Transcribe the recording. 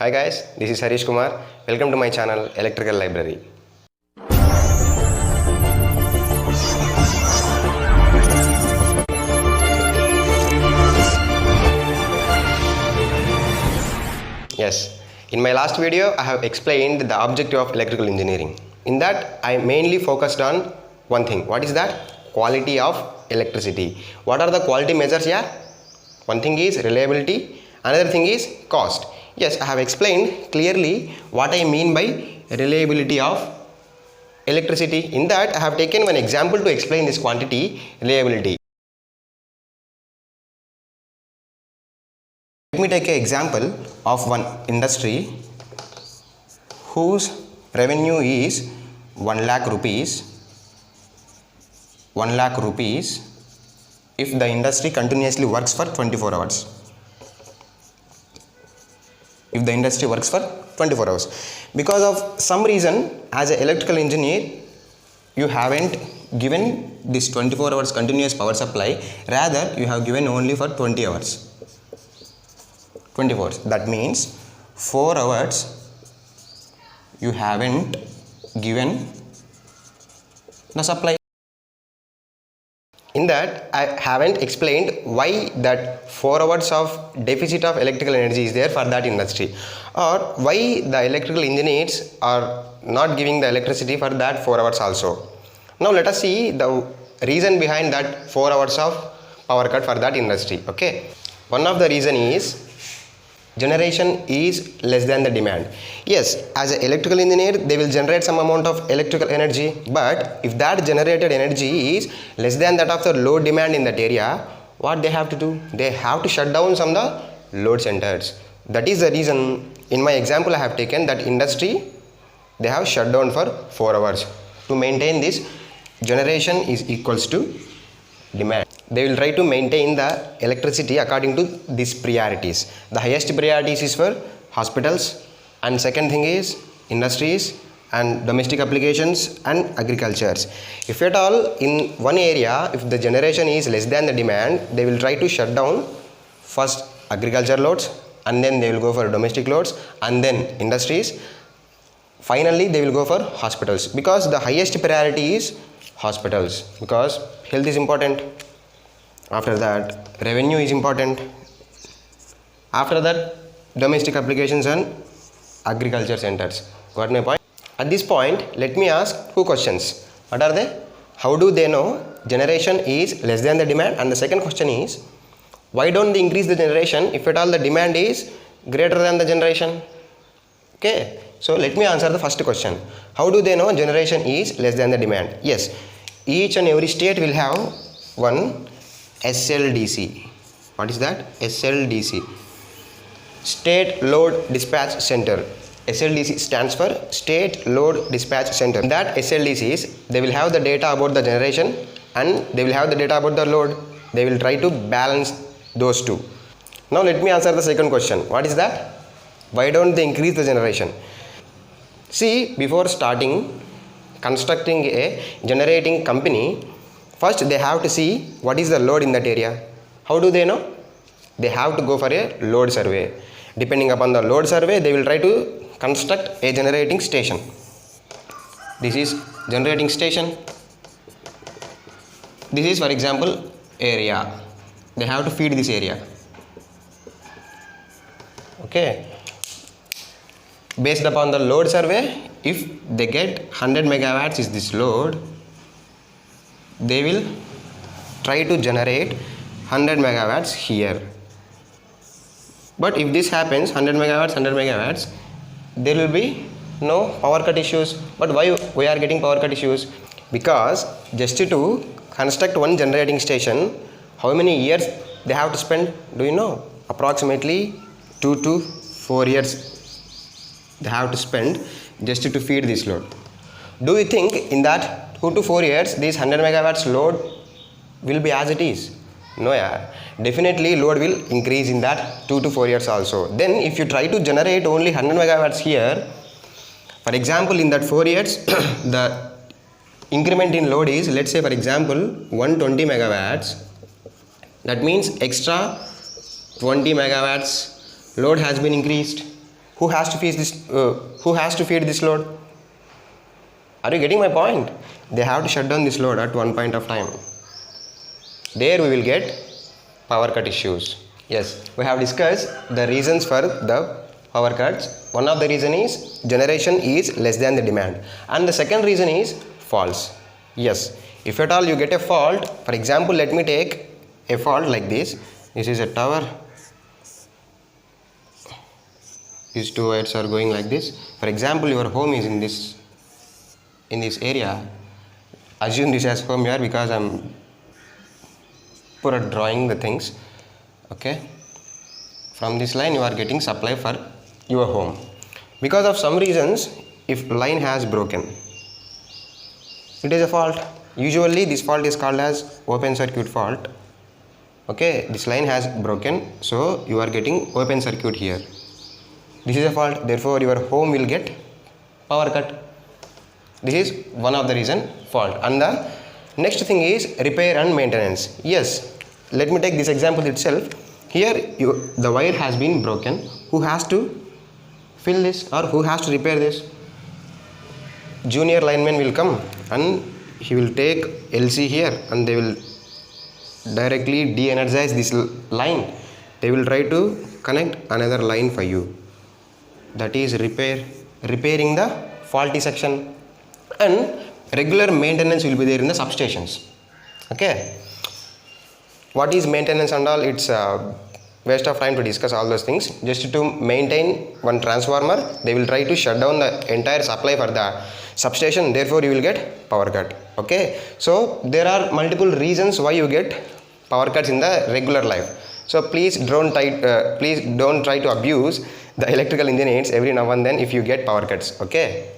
Hi guys, this is Harish Kumar. Welcome to my channel Electrical Library. Yes, in my last video I have explained the objective of electrical engineering. In that I mainly focused on one thing. What is that? Quality of electricity. What are the quality measures here? One thing is reliability, another thing is cost. Yes, I have explained clearly what I mean by reliability of electricity. In that I have taken one example to explain this quantity reliability. Let me take an example of one industry whose revenue is 1 lakh rupees. 1 lakh rupees if the industry continuously works for 24 hours. If the industry works for 24 hours. Because of some reason, as an electrical engineer, you haven't given this 24 hours continuous power supply, rather you have given only for 20 hours. 24 hours. That means 4 hours you haven't given the supply. In that I haven't explained why that 4 hours of deficit of electrical energy is there for that industry, or why the electrical engineers are not giving the electricity for that 4 hours also. Now let us see the reason behind that 4 hours of power cut for that industry. Okay, one of the reason is generation is less than the demand. Yes, as an electrical engineer they will generate some amount of electrical energy, but if that generated energy is less than that of the load demand in that area, what they have to do? They have to shut down some of the load centers. That is the reason in my example I have taken that industry they have shut down for 4 hours to maintain this generation is equals to demand. They will try to maintain the electricity according to these priorities. The highest priorities is for hospitals, and second thing is industries and domestic applications and agricultures. If at all in one area, if the generation is less than the demand, they will try to shut down first agriculture loads, and then they will go for domestic loads, and then industries. Finally they will go for hospitals, because the highest priority is hospitals, because health is important. After that revenue is important. After that domestic applications and agriculture centers. Got my point? At this point let me ask two questions. What are they? How do they know generation is less than the demand? And the second question is, why don't they increase the generation if at all the demand is greater than the generation? Okay, so let me answer the first question. How do they know generation is less than the demand? Yes, each and every state will have one SLDC. What is that? SLDC, State Load Dispatch Center. SLDC stands for State Load Dispatch Center. In that SLDCs, they will have the data about the generation and they will have the data about the load. They will try to balance those two. Now let me answer the second question. What is that? Why don't they increase the generation? See, before starting constructing a generating company, first they have to see what is the load in that area. How do they know? They have to go for a load survey. Depending upon the load survey, they will try to construct a generating station. This is generating station. This is for example area. They have to feed this area. Okay. Based upon the load survey, if they get 100 megawatts is this load, they will try to generate 100 megawatts here. But if this happens 100 megawatts, there will be no power cut issues. But why we are getting power cut issues? Because just to construct one generating station, how many years they have to spend? Do you know? Approximately 2 to 4 years they have to spend just to feed this load. Do you think in that 2 to 4 years this 100 megawatts load will be as it is? No, yeah. Definitely load will increase in that 2 to 4 years also. Then if you try to generate only 100 megawatts here, for example in that 4 years the increment in load is, let's say for example 120 megawatts. That means extra 20 megawatts load has been increased. who has to feed this load? Are you getting my point? They have to shut down this load at one point of time. There we will get power cut issues. Yes, we have discussed the reasons for the power cuts. One of the reason is generation is less than the demand, and the second reason is faults. Yes, if at all you get a fault, for example, let me take a fault like this. This is a tower. These two wires are going like this. For example, your home is in this area. Assume this as home here because I'm poor at drawing the things. Okay, from this line you are getting supply for your home. Because of some reasons, if line has broken, it is a fault. Usually this fault is called as open circuit fault. Okay, this line has broken, so you are getting open circuit here. This is a fault, therefore your home will get power cut. This is one of the reason, fault. And the next thing is repair and maintenance. Yes, let me take this example itself. Here the wire has been broken. Who has to fill this or who has to repair this? Junior lineman will come and he will take LC here and they will directly de-energize this line. They will try to connect another line for you. That is repairing the faulty section. And regular maintenance will be there in the substations. Okay, what is maintenance and all? It's waste of time to discuss all those things. Just to maintain one transformer, they will try to shut down the entire supply for the substation, therefore you will get power cut. Okay, so there are multiple reasons why you get power cuts in the regular life. So please don't try to abuse the electrical engineers every now and then if you get power cuts. Okay.